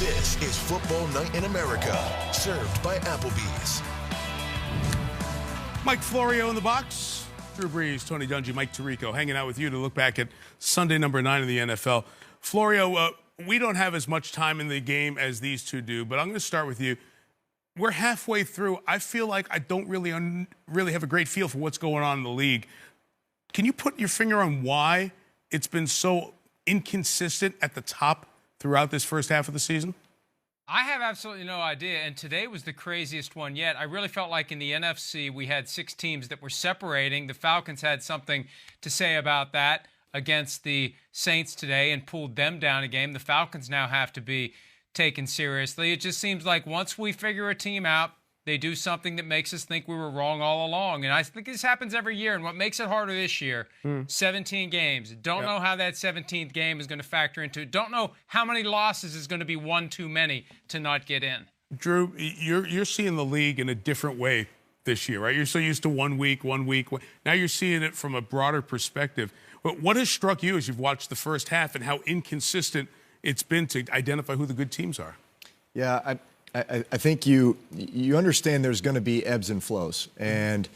This is Football Night in America, served by Applebee's. Mike Florio in the box. Drew Brees, Tony Dungy, Mike Tirico hanging out with you to look back at Sunday number 9 in the NFL. Florio, we don't have as much time in the game as these two do, but I'm going to start with you. We're halfway through. I feel like I don't really have a great feel for what's going on in the league. Can you put your finger on why it's been so inconsistent at the top throughout this first half of the season? I have absolutely no idea, and today was the craziest one yet. I really felt like in the NFC we had 6 teams that were separating. The Falcons had something to say about that against the Saints today and pulled them down a game. The Falcons now have to be taken seriously. It just seems like once we figure a team out, they do something that makes us think we were wrong all along. And I think this happens every year. And what makes it harder this year, 17 games. Don't know how that 17th game is going to factor into it. Don't know how many losses is going to be one too many to not get in. Drew, you're seeing the league in a different way this year, right? You're so used to 1 week. Now you're seeing it from a broader perspective. But what has struck you as you've watched the first half and how inconsistent it's been to identify who the good teams are? Yeah, I think you understand there's going to be ebbs and flows, and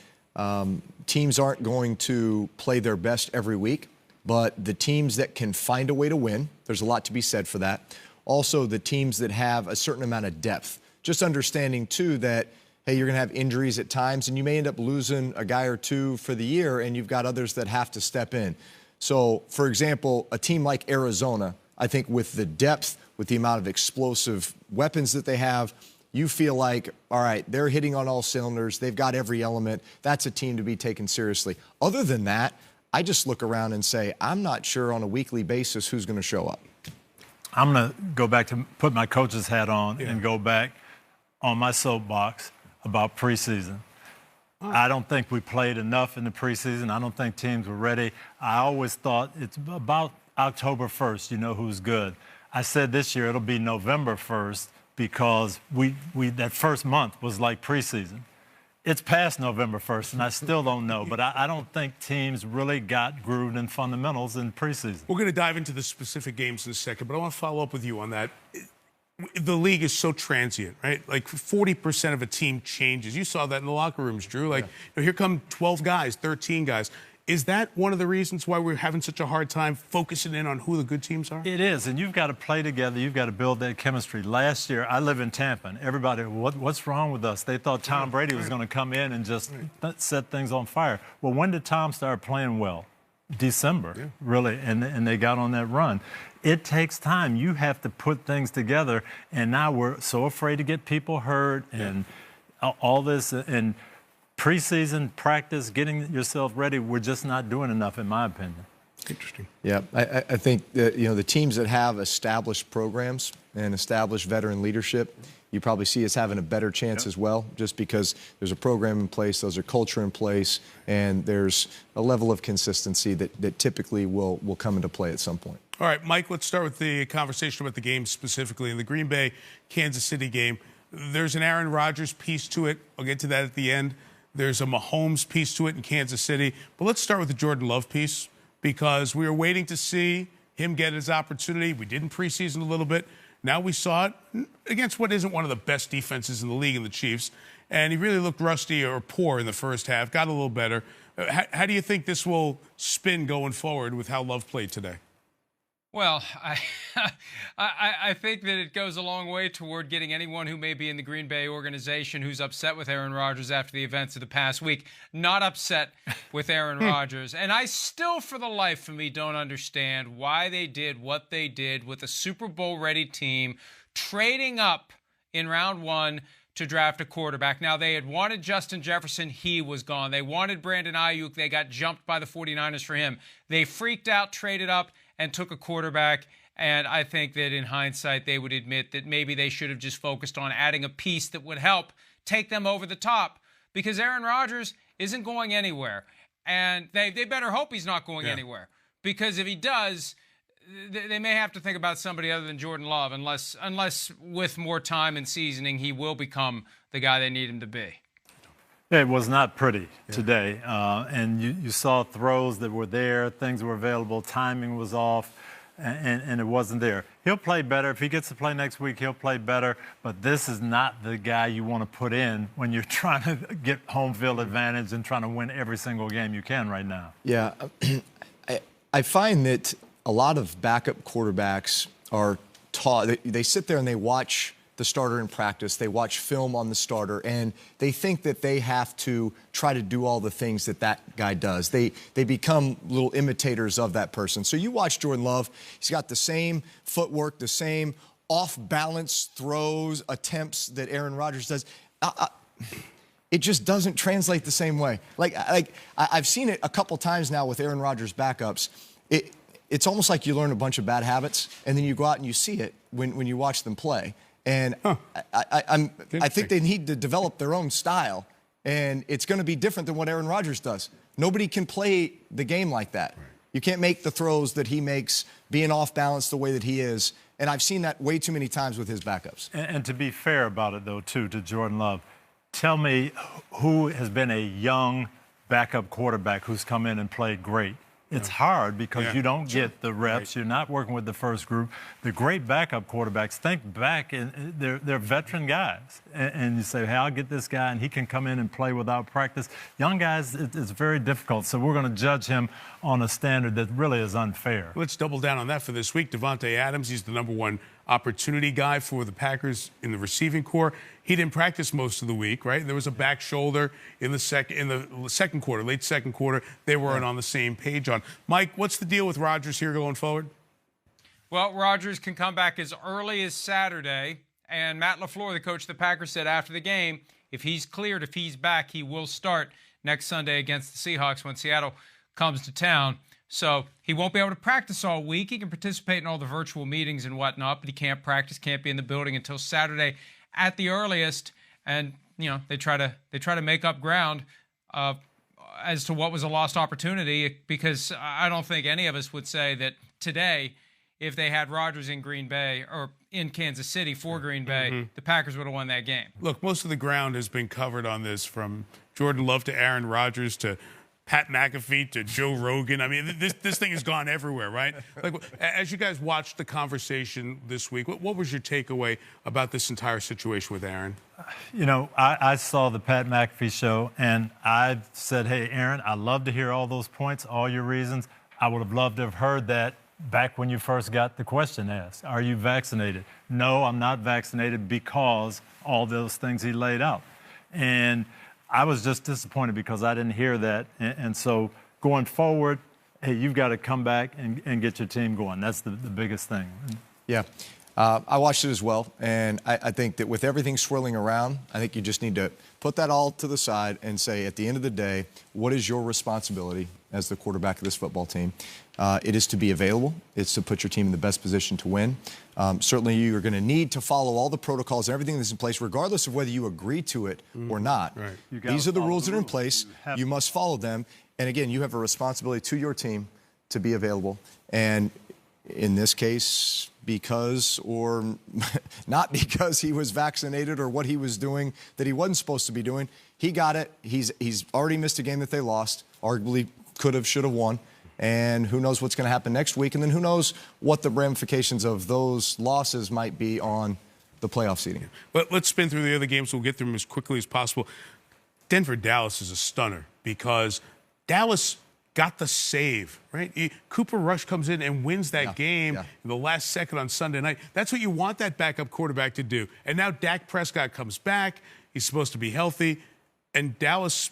teams aren't going to play their best every week, but the teams that can find a way to win, there's a lot to be said for that. Also, the teams that have a certain amount of depth, just understanding, too, that, hey, you're going to have injuries at times, and you may end up losing a guy or two for the year, and you've got others that have to step in. So, for example, a team like Arizona, I think with the depth, with the amount of explosive weapons that they have, you feel like, all right, they're hitting on all cylinders. They've got every element. That's a team to be taken seriously. Other than that, I just look around and say, I'm not sure on a weekly basis who's going to show up. I'm going to go back to put my coach's hat on and go back on my soapbox about preseason. I don't think we played enough in the preseason. I don't think teams were ready. I always thought it's about October 1st, you know who's good. I said this year it'll be November 1st because we that first month was like preseason. It's past November 1st, and I still don't know. But I don't think teams really got grooved in fundamentals in preseason. We're going to dive into the specific games in a second, but I want to follow up with you on that. The league is so transient, right? Like 40% of a team changes. You saw that in the locker rooms, Drew. Like, here come 12 guys, 13 guys. Is that one of the reasons why we're having such a hard time focusing in on who the good teams are? It is, and you've got to play together. You've got to build that chemistry. Last year, I live in Tampa, and everybody, what's wrong with us? They thought Tom Brady was going to come in and just set things on fire. Well, when did Tom start playing well? December, really, and they got on that run. It takes time. You have to put things together, and now we're so afraid to get people hurt and all this, and preseason practice, getting yourself ready, we're just not doing enough, in my opinion. Interesting. Yeah, I think that, the teams that have established programs and established veteran leadership, you probably see us having a better chance as well, just because there's a program in place, there's a culture in place, and there's a level of consistency that typically will come into play at some point. All right, Mike, let's start with the conversation about the game specifically. In the Green Bay-Kansas City game, there's an Aaron Rodgers piece to it. I'll get to that at the end. There's a Mahomes piece to it in Kansas City. But let's start with the Jordan Love piece, because we were waiting to see him get his opportunity. We did in preseason a little bit. Now we saw it against what isn't one of the best defenses in the league in the Chiefs. And he really looked rusty or poor in the first half, got a little better. How do you think this will spin going forward with how Love played today? Well, I think that it goes a long way toward getting anyone who may be in the Green Bay organization who's upset with Aaron Rodgers after the events of the past week, not upset with Aaron Rodgers. And I still, for the life of me, don't understand why they did what they did with a Super Bowl-ready team, trading up in round 1 to draft a quarterback. Now, they had wanted Justin Jefferson. He was gone. They wanted Brandon Ayuk. They got jumped by the 49ers for him. They freaked out, traded up, and took a quarterback. And I think that in hindsight, they would admit that maybe they should have just focused on adding a piece that would help take them over the top, because Aaron Rodgers isn't going anywhere. And they better hope he's not going anywhere, because if he does, they may have to think about somebody other than Jordan Love, unless with more time and seasoning, he will become the guy they need him to be. It was not pretty today, and you saw throws that were there, things were available, timing was off. and it wasn't there. He'll play better. If he gets to play next week, he'll play better. But this is not the guy you want to put in when you're trying to get home field advantage and trying to win every single game you can right now. Yeah, I find that a lot of backup quarterbacks are taught, they sit there and they watch the starter in practice, they watch film on the starter, and they think that they have to try to do all the things that that guy does. They become little imitators of that person. So you watch Jordan Love, he's got the same footwork, the same off-balance throws, attempts that Aaron Rodgers does. It just doesn't translate the same way. Like I've seen it a couple times now with Aaron Rodgers backups. It's almost like you learn a bunch of bad habits, and then you go out and you see it when you watch them play. And I think they need to develop their own style, and it's going to be different than what Aaron Rodgers does. Nobody can play the game like that. Right. You can't make the throws that he makes, being off balance the way that he is. And I've seen that way too many times with his backups. And to be fair about it, though, too, to Jordan Love, tell me who has been a young backup quarterback who's come in and played great. It's hard because you don't get the reps. Right. You're not working with the first group. The great backup quarterbacks, think back, and they're veteran guys. And you say, hey, I'll get this guy, and he can come in and play without practice. Young guys, it's very difficult. So we're going to judge him on a standard that really is unfair. Let's double down on that for this week. Devontae Adams, he's the #1 opportunity guy for the Packers in the receiving corps. He didn't practice most of the week, right? There was a back shoulder in the second quarter, late second quarter. They weren't on the same page on. Mike, what's the deal with Rodgers here going forward? Well, Rodgers can come back as early as Saturday, and Matt LaFleur, the coach of the Packers, said after the game, if he's cleared, if he's back, he will start next Sunday against the Seahawks when Seattle comes to town. So he won't be able to practice all week. He can participate in all the virtual meetings and whatnot, but he can't practice, can't be in the building until Saturday at the earliest. And, you know, they try to make up ground as to what was a lost opportunity, because I don't think any of us would say that today, if they had Rodgers in Green Bay or in Kansas City for Green Bay, the Packers would have won that game. Look, most of the ground has been covered on this, from Jordan Love to Aaron Rodgers to Pat McAfee to Joe Rogan. I mean, this thing has gone everywhere, right? Like, as you guys watched the conversation this week, what was your takeaway about this entire situation with Aaron? You know, I saw the Pat McAfee show, and I said, hey, Aaron, I love to hear all those points, all your reasons. I would have loved to have heard that back when you first got the question asked. Are you vaccinated? No, I'm not vaccinated, because all those things he laid out. And I was just disappointed because I didn't hear that. And so going forward, hey, you've got to come back and get your team going. That's the biggest thing. Yeah. I watched it as well, and I think that with everything swirling around, I think you just need to put that all to the side and say, at the end of the day, what is your responsibility as the quarterback of this football team? It is to be available. It's to put your team in the best position to win. Certainly, you are going to need to follow all the protocols and everything that's in place, regardless of whether you agree to it or not. Right. These are the rules that are in place. You must follow them. And again, you have a responsibility to your team to be available. And in this case, because or not because he was vaccinated or what he was doing that he wasn't supposed to be doing, he got it. He's already missed a game that they lost, arguably could have, should have won. And who knows what's going to happen next week. And then who knows what the ramifications of those losses might be on the playoff seeding. But let's spin through the other games. We'll get through them as quickly as possible. Denver-Dallas is a stunner because Dallas got the save, right? Cooper Rush comes in and wins that game in the last second on Sunday night. That's what you want that backup quarterback to do. And now Dak Prescott comes back. He's supposed to be healthy. And Dallas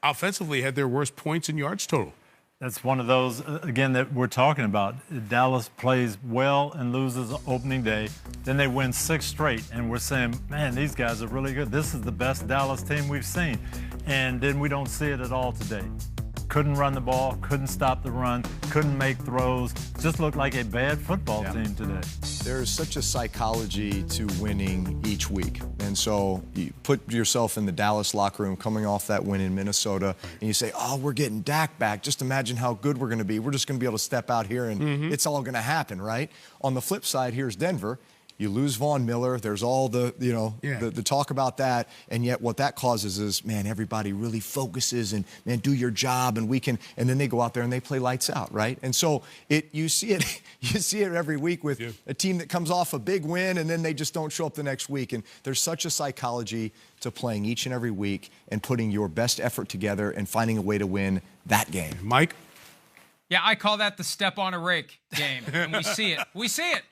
offensively had their worst points and yards total. That's one of those, again, that we're talking about. Dallas plays well and loses opening day. Then they win 6 straight, and we're saying, man, these guys are really good. This is the best Dallas team we've seen. And then we don't see it at all today. Couldn't run the ball, couldn't stop the run, couldn't make throws. Just looked like a bad football team today. There's such a psychology to winning each week. And so you put yourself in the Dallas locker room coming off that win in Minnesota, and you say, oh, we're getting Dak back. Just imagine how good we're going to be. We're just going to be able to step out here, and it's all going to happen, right? On the flip side, here's Denver. You lose Von Miller. There's all the the talk about that, and yet what that causes is, man, everybody really focuses and, man, do your job, and and then they go out there and they play lights out, right? And so you see it every week with a team that comes off a big win and then they just don't show up the next week. And there's such a psychology to playing each and every week and putting your best effort together and finding a way to win that game. Mike? Yeah, I call that the step on a rake game, and we see it. We see it.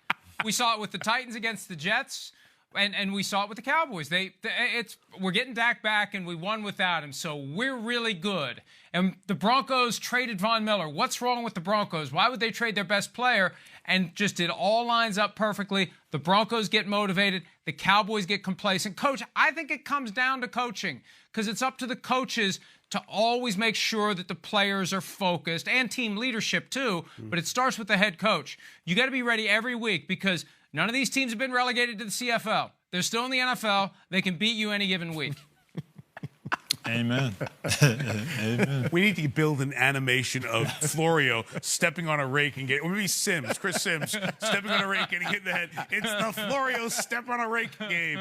We saw it with the Titans against the Jets, and we saw it with the Cowboys. We're getting Dak back, and we won without him, so we're really good. And the Broncos traded Von Miller. What's wrong with the Broncos? Why would they trade their best player? And just it all lines up perfectly. The Broncos get motivated. The Cowboys get complacent. Coach, I think it comes down to coaching, because it's up to the coaches to always make sure that the players are focused, and team leadership too, but it starts with the head coach. You got to be ready every week, because none of these teams have been relegated to the CFL. They're still in the NFL. They can beat you any given week. Amen. Amen. We need to build an animation of Florio stepping on a rake and or maybe Chris Sims, stepping on a rake and getting the head. It's the Florio step on a rake game.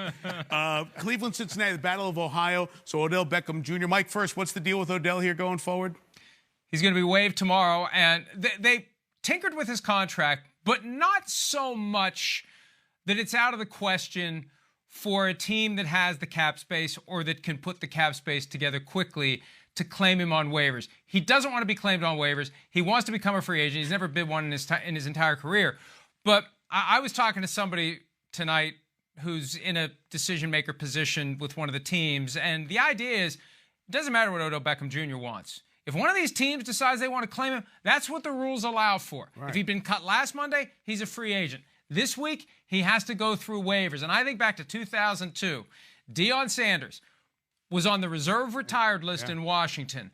Cleveland, Cincinnati, the Battle of Ohio. So Odell Beckham Jr. Mike, first, what's the deal with Odell here going forward? He's going to be waived tomorrow, and they tinkered with his contract, but not so much that it's out of the question for a team that has the cap space or that can put the cap space together quickly to claim him on waivers. He doesn't want to be claimed on waivers. He wants to become a free agent. He's never been one in his entire career. But I was talking to somebody tonight who's in a decision-maker position with one of the teams, and the idea is it doesn't matter what Odell Beckham Jr. wants. If one of these teams decides they want to claim him, that's what the rules allow for. Right. If he'd been cut last Monday, he's a free agent. This week, he has to go through waivers. And I think back to 2002, Deion Sanders was on the reserve retired list in Washington.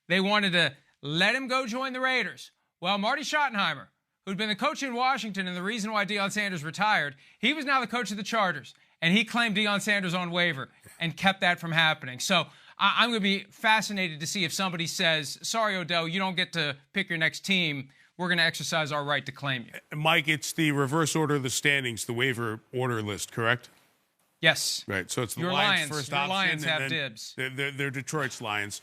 They wanted to let him go join the Raiders. Well, Marty Schottenheimer, who'd been the coach in Washington and the reason why Deion Sanders retired, he was now the coach of the Chargers. And he claimed Deion Sanders on waiver and kept that from happening. So I'm going to be fascinated to see if somebody says, sorry, Odell, you don't get to pick your next team. We're going to exercise our right to claim you. Mike, it's the reverse order of the standings, the waiver order list, correct? Yes. Right, so it's the your Lions first your option. Lions have dibs. They're Detroit's Lions.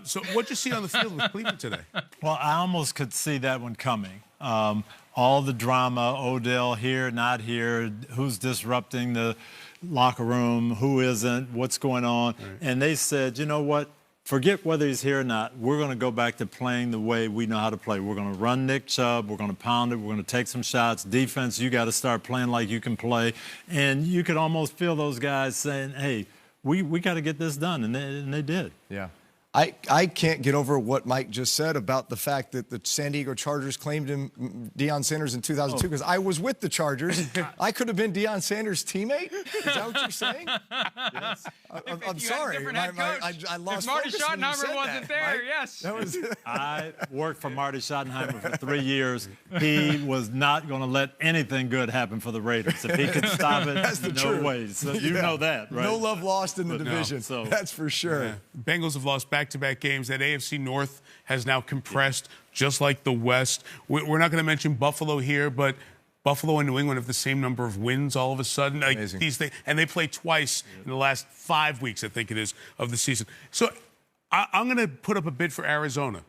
So what'd you see on the field with Cleveland today? Well, I almost could see that one coming. All the drama, Odell here, not here, who's disrupting the locker room, who isn't, what's going on. Right. And they said, you know what? Forget whether he's here or not. We're going to go back to playing the way we know how to play. We're going to run Nick Chubb. We're going to pound it. We're going to take some shots. Defense, you got to start playing like you can play. And you could almost feel those guys saying, hey, we got to get this done. And they did. Yeah. I can't get over what Mike just said about the fact that the San Diego Chargers claimed him, Deion Sanders, in 2002, because I was with the Chargers. I could have been Deion Sanders' teammate? Is that what you're saying? Yes. I'm sorry. I lost focus If Marty when you said Schottenheimer wasn't there, Mike, yes. I worked for Marty Schottenheimer for 3 years. He was not going to let anything good happen for the Raiders. If he could stop it, that's the no truth. way. So you know that, right? No love lost in the division. No, so. That's for sure. Yeah. Bengals have lost back-to-back games. That AFC North has now compressed, just like the West. We're not going to mention Buffalo here, but Buffalo and New England have the same number of wins all of a sudden. Like these things, and they play twice in the last 5 weeks, I think it is, of the season. So I'm going to put up a bid for Arizona.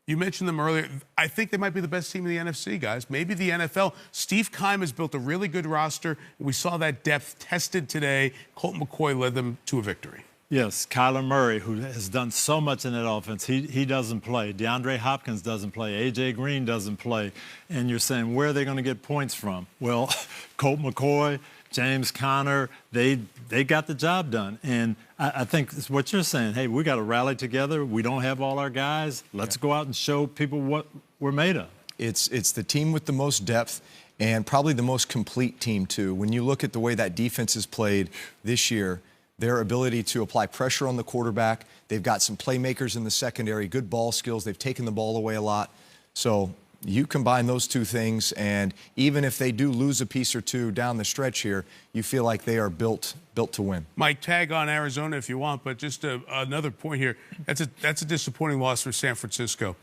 You mentioned them earlier. I think they might be the best team in the NFC, guys. Maybe the NFL. Steve Keim has built a really good roster. We saw that depth tested today. Colt McCoy led them to a victory. Yes, Kyler Murray, who has done so much in that offense, he doesn't play. DeAndre Hopkins doesn't play. A.J. Green doesn't play. And you're saying, where are they going to get points from? Well, Colt McCoy, James Conner, they got the job done. And I think it's what you're saying. Hey, we got to rally together. We don't have all our guys. Let's go out and show people what we're made of. It's the team with the most depth and probably the most complete team, too. When you look at the way that defense has played this year, their ability to apply pressure on the quarterback. They've got some playmakers in the secondary, good ball skills. They've taken the ball away a lot. So you combine those two things, and even if they do lose a piece or two down the stretch here, you feel like they are built to win. Mike, tag on Arizona if you want, but just another point here. That's a disappointing loss for San Francisco.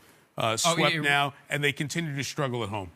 Swept now, and they continue to struggle at home.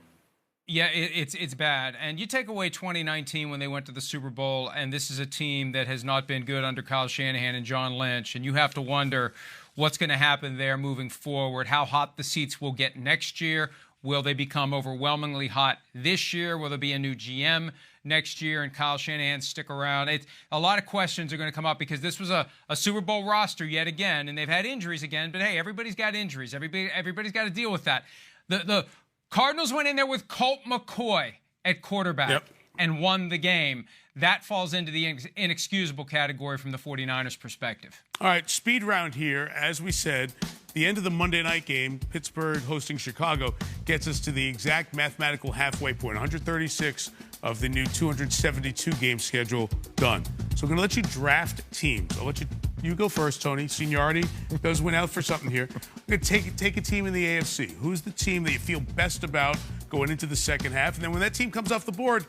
Yeah, it's bad. And you take away 2019 when they went to the Super Bowl, and this is a team that has not been good under Kyle Shanahan and John Lynch, and you have to wonder what's going to happen there moving forward, how hot the seats will get next year. Will they become overwhelmingly hot this year? Will there be a new GM next year and Kyle Shanahan stick around? A lot of questions are going to come up because this was a Super Bowl roster yet again, and they've had injuries again. But, hey, everybody's got injuries. Everybody's got to deal with that. The Cardinals went in there with Colt McCoy at quarterback and won the game. That falls into the inexcusable category from the 49ers' perspective. All right, speed round here. As we said, the end of the Monday night game, Pittsburgh hosting Chicago, gets us to the exact mathematical halfway point. 136 of the new 272 game schedule done. So I'm going to let you draft teams. I'll let you go first, Tony. Seniority does win out for something here. I'm going to take a team in the AFC. Who's the team that you feel best about going into the second half? And then when that team comes off the board,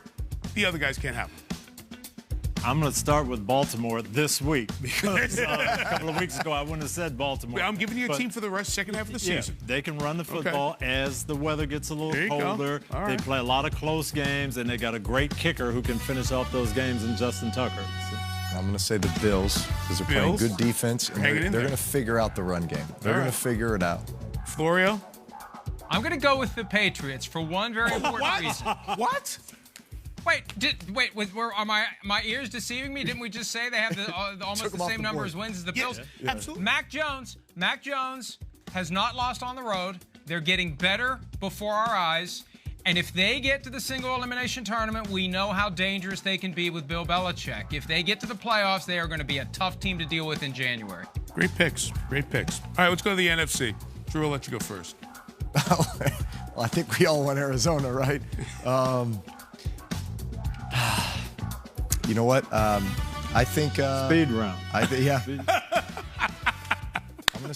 the other guys can't have them. I'm going to start with Baltimore this week because a couple of weeks ago I wouldn't have said Baltimore. I'm giving you a team for the second half of the season. They can run the football as the weather gets a little colder. They play a lot of close games, and they got a great kicker who can finish off those games in Justin Tucker. So. I'm going to say the Bills because they're playing good defense, and they're going to figure out the run game. They're going to figure it out. Florio? I'm going to go with the Patriots for one very important reason. What? Are my ears deceiving me? Didn't we just say they have almost the same number of wins as the Bills? Yeah, absolutely. Mac Jones has not lost on the road. They're getting better before our eyes. And if they get to the single elimination tournament, we know how dangerous they can be with Bill Belichick. If they get to the playoffs, they are going to be a tough team to deal with in January. Great picks. Great picks. All right, let's go to the NFC. Drew, I'll let you go first. Well, I think we all want Arizona, right? You know what? I think speed round. Yeah. I'm gonna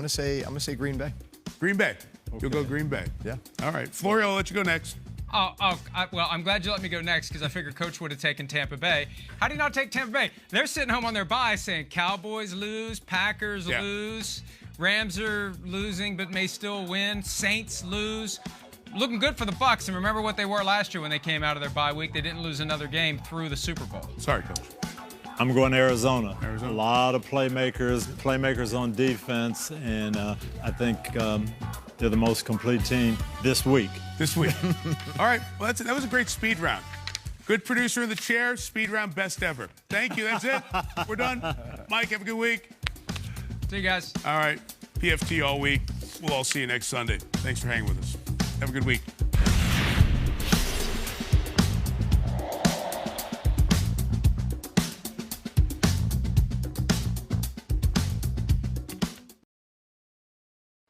say Green Bay. Green Bay. Okay. You'll go Green Bay. Yeah. All right, Florio, I'll let you go next. Well, I'm glad you let me go next because I figured Coach would have taken Tampa Bay. How do you not take Tampa Bay? They're sitting home on their bye saying Cowboys lose, Packers lose, Rams are losing but may still win, Saints lose. Looking good for the Bucs, and remember what they were last year when they came out of their bye week. They didn't lose another game through the Super Bowl. Sorry, Coach. I'm going Arizona. A lot of playmakers on defense, and I think they're the most complete team this week. All right, well, that was a great speed round. Good producer in the chair, speed round best ever. Thank you, that's it. We're done. Mike, have a good week. See you guys. All right, PFT all week. We'll all see you next Sunday. Thanks for hanging with us. Have a good week.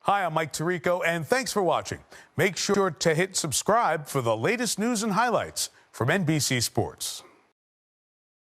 Hi, I'm Mike Tirico, and thanks for watching. Make sure to hit subscribe for the latest news and highlights from NBC Sports.